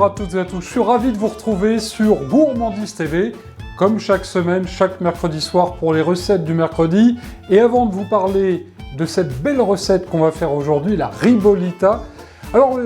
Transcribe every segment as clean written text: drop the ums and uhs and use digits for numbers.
bonjour à toutes et à tous, je suis ravi de vous retrouver sur Gourmandise TV, comme chaque semaine, chaque mercredi soir pour les recettes du mercredi. Et avant de vous parler de cette belle recette qu'on va faire aujourd'hui, la ribollita, alors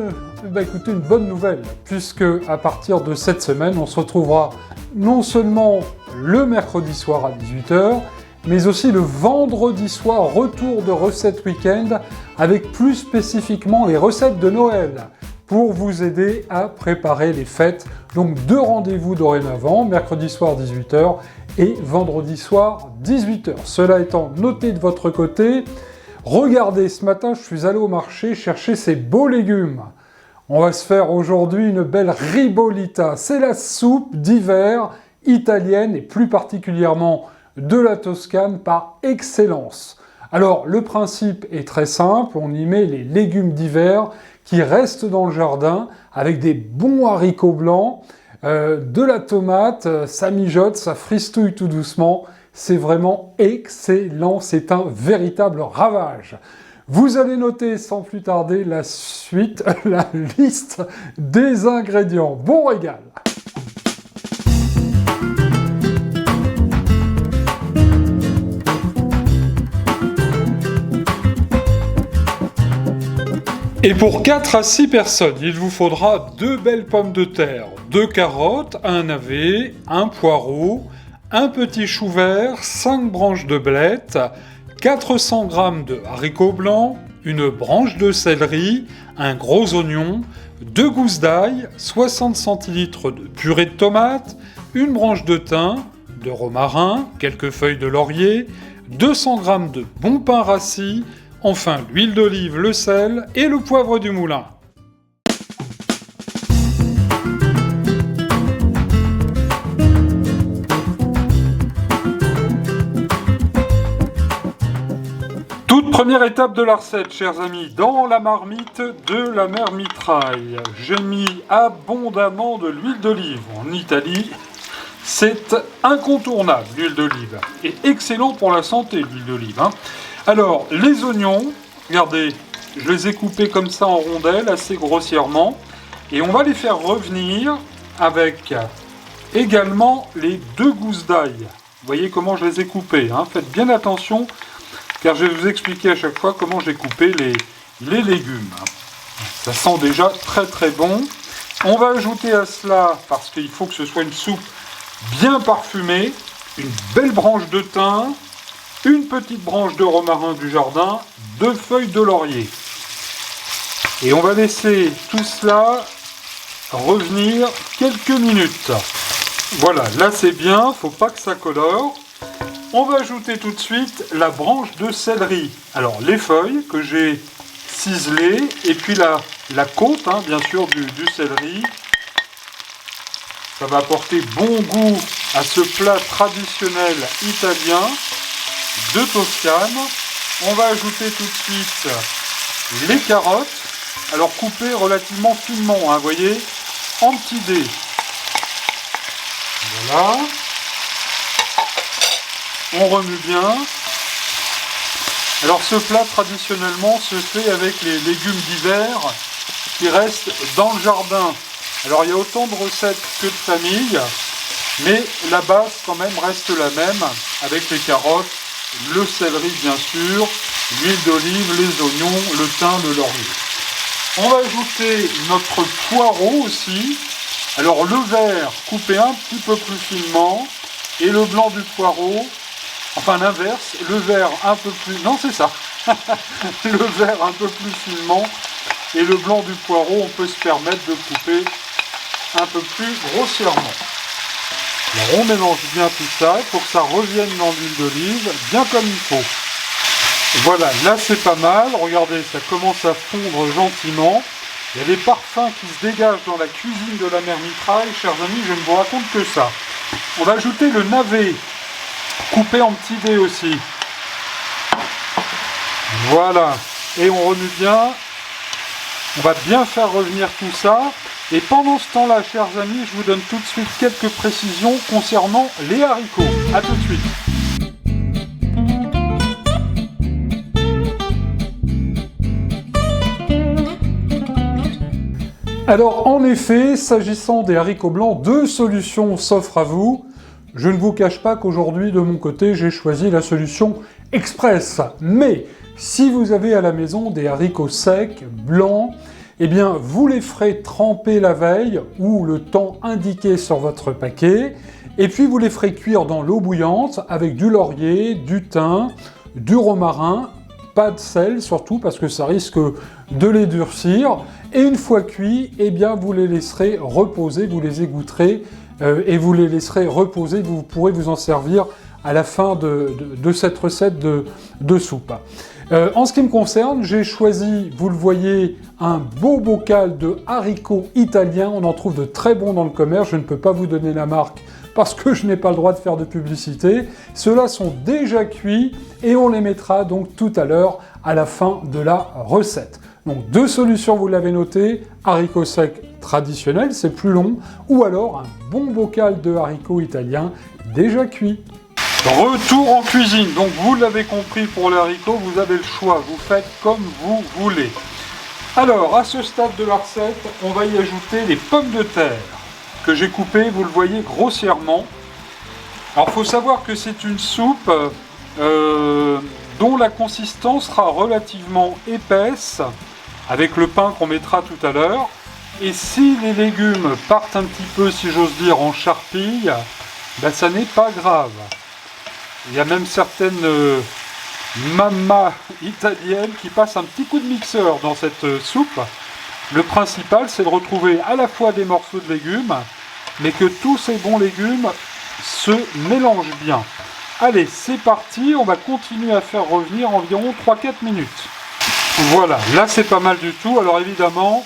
écoutez, une bonne nouvelle, puisque à partir de cette semaine, on se retrouvera non seulement le mercredi soir à 18 h, mais aussi le vendredi soir, retour de recettes week-end, avec plus spécifiquement les recettes de Noël, pour vous aider à préparer les fêtes. Donc 2 rendez-vous dorénavant, mercredi soir 18 h et vendredi soir 18 h. Cela étant noté de votre côté, regardez, ce matin je suis allé au marché chercher ces beaux légumes. On va se faire aujourd'hui une belle ribollita. C'est la soupe d'hiver italienne et plus particulièrement de la Toscane par excellence. Alors le principe est très simple, on y met les légumes d'hiver qui restent dans le jardin avec des bons haricots blancs, de la tomate, ça mijote, ça fristouille tout doucement, c'est vraiment excellent, c'est un véritable ravage. Vous allez noter sans plus tarder la suite, la liste des ingrédients. Bon régal! Et pour 4 à 6 personnes, il vous faudra 2 belles pommes de terre, 2 carottes, un navet, un poireau, un petit chou vert, 5 branches de blettes, 400 g de haricots blancs, une branche de céleri, un gros oignon, 2 gousses d'ail, 60 centilitres de purée de tomates, une branche de thym, de romarin, quelques feuilles de laurier, 200 g de bon pain rassis, enfin l'huile d'olive, le sel et le poivre du moulin. Toute première étape de la recette, chers amis, dans la marmite de la mère Mitraille, j'ai mis abondamment de l'huile d'olive. En Italie, c'est incontournable, l'huile d'olive. Et excellent pour la santé, l'huile d'olive. Alors, les oignons, regardez, je les ai coupés comme ça en rondelles, assez grossièrement. Et on va les faire revenir avec également les 2 gousses d'ail. Vous voyez comment je les ai coupés. Faites bien attention, car je vais vous expliquer à chaque fois comment j'ai coupé les légumes. Ça sent déjà très très bon. On va ajouter à cela, parce qu'il faut que ce soit une soupe bien parfumée, une belle branche de thym, une petite branche de romarin du jardin, 2 feuilles de laurier. Et on va laisser tout cela revenir quelques minutes. Voilà, là c'est bien, faut pas que ça colore. On va ajouter tout de suite la branche de céleri. Alors les feuilles que j'ai ciselées, et puis la côte, bien sûr, du céleri. Ça va apporter bon goût à ce plat traditionnel italien de Toscane. On va ajouter tout de suite les carottes, alors coupées relativement finement, vous voyez, en petits dés. Voilà. On remue bien. Alors ce plat traditionnellement se fait avec les légumes d'hiver qui restent dans le jardin. Alors il y a autant de recettes que de familles, mais la base quand même reste la même, avec les carottes, le céleri bien sûr, l'huile d'olive, les oignons, le thym, le laurier. On va ajouter notre poireau aussi. Alors le vert coupé un petit peu plus finement et le blanc du poireau, enfin l'inverse, le vert un peu plus... Non c'est ça, le vert un peu plus finement et le blanc du poireau on peut se permettre de couper un peu plus grossièrement. Alors on mélange bien tout ça pour que ça revienne dans l'huile d'olive, bien comme il faut. Voilà, là c'est pas mal, regardez, ça commence à fondre gentiment. Il y a des parfums qui se dégagent dans la cuisine de la mère Mitraille, chers amis, je ne vous raconte que ça. On va ajouter le navet, coupé en petits dés aussi. Voilà, et on remue bien. On va bien faire revenir tout ça. Et pendant ce temps-là, chers amis, je vous donne tout de suite quelques précisions concernant les haricots. A tout de suite. Alors en effet, s'agissant des haricots blancs, deux solutions s'offrent à vous. Je ne vous cache pas qu'aujourd'hui, de mon côté, j'ai choisi la solution express. Mais si vous avez à la maison des haricots secs, blancs, eh bien vous les ferez tremper la veille ou le temps indiqué sur votre paquet, et puis vous les ferez cuire dans l'eau bouillante avec du laurier, du thym, du romarin, pas de sel surtout parce que ça risque de les durcir, et une fois cuits, eh bien vous les laisserez reposer, vous les égouterez et vous les laisserez reposer, vous pourrez vous en servir à la fin de cette recette de soupe. En ce qui me concerne, j'ai choisi, vous le voyez, un beau bocal de haricots italiens. On en trouve de très bons dans le commerce. Je ne peux pas vous donner la marque parce que je n'ai pas le droit de faire de publicité. Ceux-là sont déjà cuits et on les mettra donc tout à l'heure à la fin de la recette. Donc deux solutions, vous l'avez noté, haricots secs traditionnels, c'est plus long, ou alors un bon bocal de haricots italiens déjà cuits. Retour en cuisine, donc vous l'avez compris pour les haricots, vous avez le choix, vous faites comme vous voulez. Alors, à ce stade de la recette, on va y ajouter les pommes de terre, que j'ai coupées, vous le voyez, grossièrement. Alors, il faut savoir que c'est une soupe dont la consistance sera relativement épaisse, avec le pain qu'on mettra tout à l'heure. Et si les légumes partent un petit peu, si j'ose dire, en charpille, ben, ça n'est pas grave. Il y a même certaines mamas italiennes qui passent un petit coup de mixeur dans cette soupe. Le principal, c'est de retrouver à la fois des morceaux de légumes, mais que tous ces bons légumes se mélangent bien. Allez, c'est parti, on va continuer à faire revenir environ 3-4 minutes. Voilà, là c'est pas mal du tout. Alors évidemment,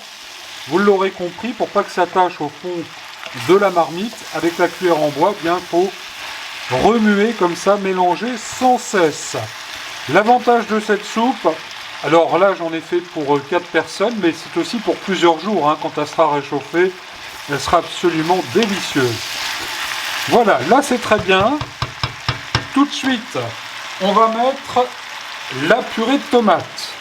vous l'aurez compris, pour pas que ça tâche au fond de la marmite, avec la cuillère en bois, bien faut remuer comme ça, mélanger sans cesse. L'avantage de cette soupe, alors là j'en ai fait pour 4 personnes, mais c'est aussi pour plusieurs jours, hein, quand elle sera réchauffée, elle sera absolument délicieuse. Voilà, là c'est très bien. Tout de suite, on va mettre la purée de tomates.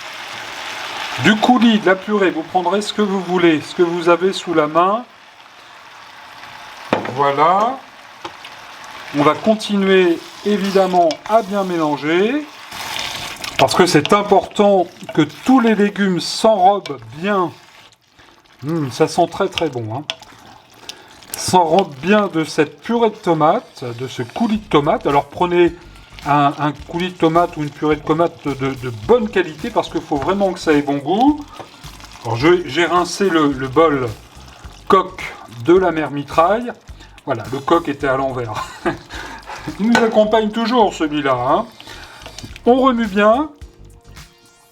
Du coulis, de la purée, vous prendrez ce que vous voulez, ce que vous avez sous la main. Voilà. On va continuer évidemment à bien mélanger, parce que c'est important que tous les légumes s'enrobent bien. Ça sent très très bon, hein. S'enrobent bien de cette purée de tomates, de ce coulis de tomates. Alors prenez un coulis de tomates ou une purée de tomates de bonne qualité, parce qu'il faut vraiment que ça ait bon goût. Alors j'ai rincé le bol coque de la mère mitraille. Voilà, le coq était à l'envers. Il nous accompagne toujours, celui-là, hein. On remue bien.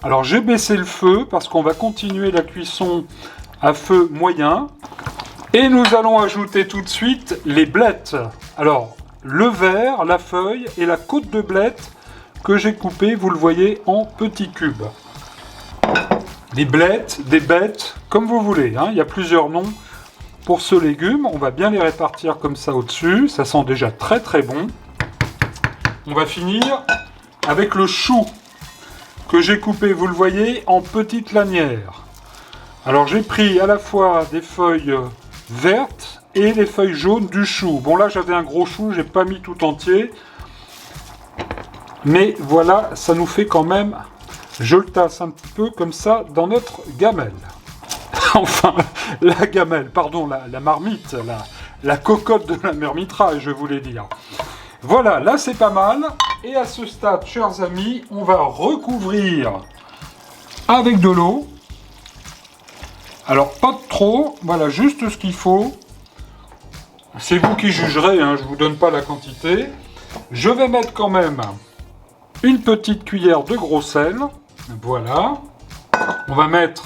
Alors, j'ai baissé le feu parce qu'on va continuer la cuisson à feu moyen. Et nous allons ajouter tout de suite les blettes. Alors, le verre, la feuille et la côte de blettes que j'ai coupée, vous le voyez, en petits cubes. Les blettes, des bêtes, comme vous voulez, hein. Il y a plusieurs noms. Pour ce légume, on va bien les répartir comme ça au-dessus. Ça sent déjà très très bon. On va finir avec le chou que j'ai coupé, vous le voyez, en petites lanières. Alors j'ai pris à la fois des feuilles vertes et les feuilles jaunes du chou. Bon là j'avais un gros chou, j'ai pas mis tout entier. Mais voilà, ça nous fait quand même, je le tasse un petit peu comme ça dans notre gamelle. Enfin, la gamelle, pardon, la marmite, la cocotte de la mère mitraille, je voulais dire. Voilà, là c'est pas mal. Et à ce stade, chers amis, on va recouvrir avec de l'eau. Alors, pas de trop, voilà, juste ce qu'il faut. C'est vous qui jugerez, hein, je ne vous donne pas la quantité. Je vais mettre quand même une petite cuillère de gros sel. Voilà. On va mettre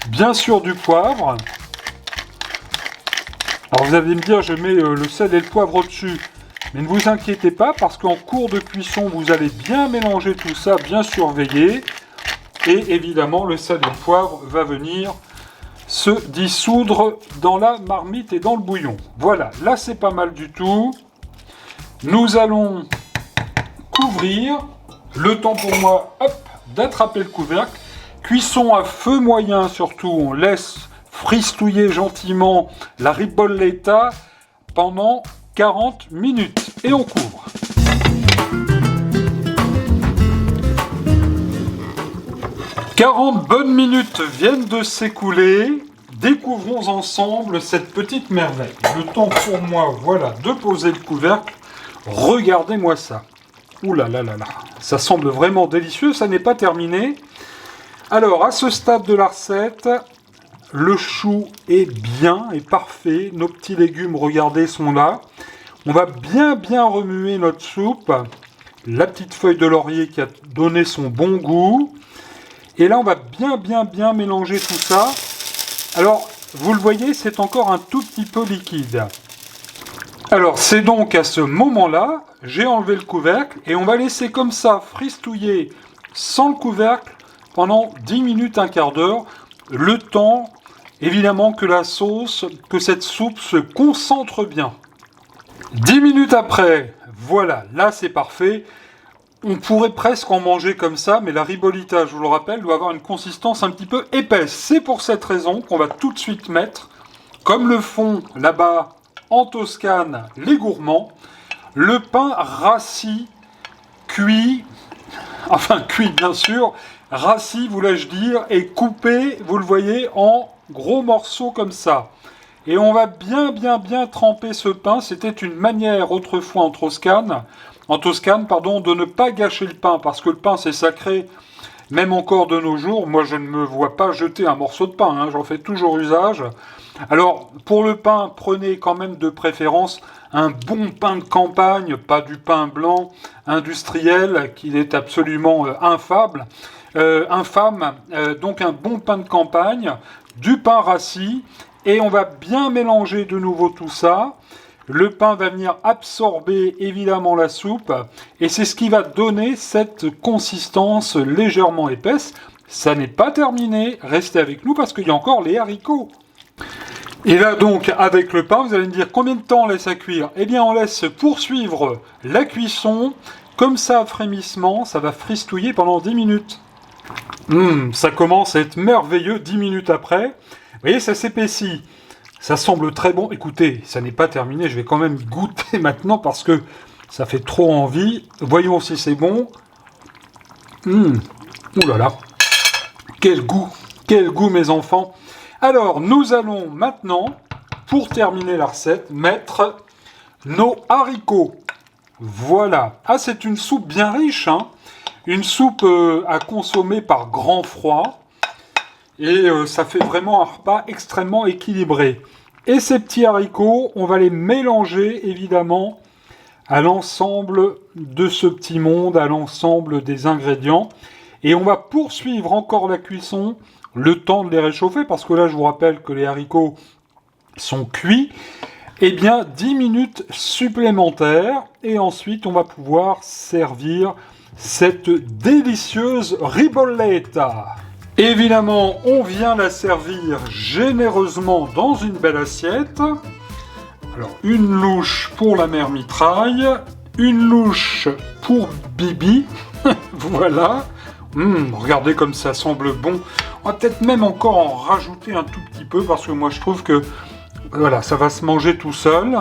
bien sûr du poivre. Alors vous allez me dire, je mets le sel et le poivre au-dessus. Mais ne vous inquiétez pas, parce qu'en cours de cuisson, vous allez bien mélanger tout ça, bien surveiller. Et évidemment, le sel et le poivre va venir se dissoudre dans la marmite et dans le bouillon. Voilà, là c'est pas mal du tout. Nous allons couvrir. Le temps pour moi, hop, d'attraper le couvercle. Cuisson à feu moyen surtout, on laisse fristouiller gentiment la ribolletta pendant 40 minutes. Et on couvre. « 40 bonnes minutes viennent de s'écouler. Découvrons ensemble cette petite merveille. Le temps pour moi, voilà, de poser le couvercle. Regardez-moi ça. Ouh là là là là. Ça semble vraiment délicieux, ça n'est pas terminé. Alors, à ce stade de la recette, le chou est bien et parfait. Nos petits légumes, regardez, sont là. On va bien remuer notre soupe. La petite feuille de laurier qui a donné son bon goût. Et là, on va bien mélanger tout ça. Alors, vous le voyez, c'est encore un tout petit peu liquide. Alors, c'est donc à ce moment-là, j'ai enlevé le couvercle et on va laisser comme ça fristouiller sans le couvercle pendant 10 minutes, un quart d'heure, le temps, évidemment, que la sauce, que cette soupe se concentre bien. 10 minutes après, voilà, là c'est parfait. On pourrait presque en manger comme ça, mais la ribolletta, je vous le rappelle, doit avoir une consistance un petit peu épaisse. C'est pour cette raison qu'on va tout de suite mettre, comme le font là-bas en Toscane les gourmands, le pain rassis, cuit, enfin cuit bien sûr, rassis voulais-je dire, et coupé, vous le voyez, en gros morceaux comme ça. Et on va bien tremper ce pain. C'était une manière autrefois en Toscane, de ne pas gâcher le pain, parce que le pain c'est sacré, même encore de nos jours. Moi je ne me vois pas jeter un morceau de pain, hein, j'en fais toujours usage. Alors pour le pain, prenez quand même de préférence un bon pain de campagne, pas du pain blanc industriel, qui est absolument infâme. Donc un bon pain de campagne, du pain rassis, et on va bien mélanger de nouveau tout ça. Le pain va venir absorber évidemment la soupe, et c'est ce qui va donner cette consistance légèrement épaisse. Ça n'est pas terminé, restez avec nous parce qu'il y a encore les haricots. Et là donc, avec le pain, vous allez me dire combien de temps on laisse à cuire? Eh bien on laisse poursuivre la cuisson, comme ça à frémissement, ça va fristouiller pendant 10 minutes. Ça commence à être merveilleux 10 minutes après. Vous voyez, ça s'épaissit. Ça semble très bon. Écoutez, ça n'est pas terminé. Je vais quand même goûter maintenant parce que ça fait trop envie. Voyons si c'est bon. Ouh là là. Quel goût mes enfants. Alors, nous allons maintenant, pour terminer la recette, mettre nos haricots. Voilà. Ah, c'est une soupe bien riche, hein. Une soupe à consommer par grand froid. Et ça fait vraiment un repas extrêmement équilibré. Et ces petits haricots, on va les mélanger évidemment à l'ensemble de ce petit monde, à l'ensemble des ingrédients. Et on va poursuivre encore la cuisson, le temps de les réchauffer, parce que là je vous rappelle que les haricots sont cuits. Eh bien 10 minutes supplémentaires, et ensuite on va pouvoir servir cette délicieuse ribolletta. Évidemment, on vient la servir généreusement dans une belle assiette. Alors, une louche pour la mère mitraille, une louche pour Bibi. Voilà. Regardez comme ça semble bon. On va peut-être même encore en rajouter un tout petit peu, parce que moi je trouve que voilà, ça va se manger tout seul.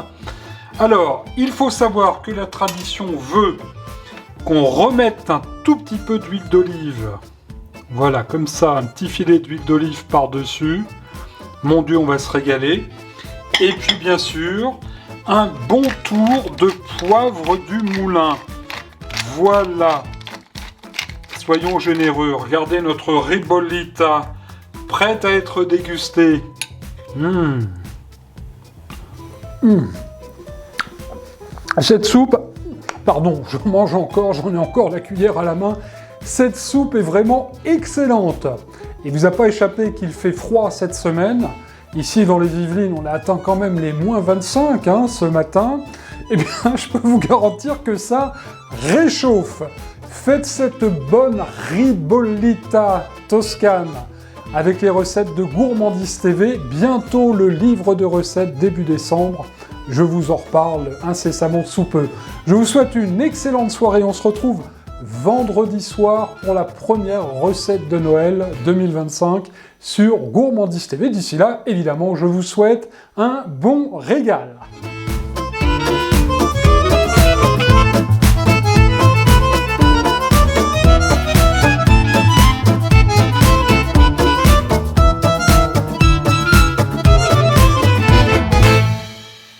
Alors, il faut savoir que la tradition veut qu'on remette un tout petit peu d'huile d'olive. Voilà, comme ça, un petit filet d'huile d'olive par-dessus. Mon Dieu, on va se régaler. Et puis, bien sûr, un bon tour de poivre du moulin. Voilà. Soyons généreux. Regardez notre ribolletta, prête à être dégustée. Cette soupe, pardon, je mange encore, j'en ai encore la cuillère à la main. Cette soupe est vraiment excellente. Il ne vous a pas échappé qu'il fait froid cette semaine. Ici, dans les Yvelines, on a atteint quand même les moins 25 ce matin. Eh bien, je peux vous garantir que ça réchauffe. Faites cette bonne ribolletta toscane avec les recettes de Gourmandise TV. Bientôt le livre de recettes début décembre. Je vous en reparle incessamment sous peu. Je vous souhaite une excellente soirée. On se retrouve vendredi soir pour la première recette de Noël 2025 sur Gourmandise TV. D'ici là, évidemment, je vous souhaite un bon régal.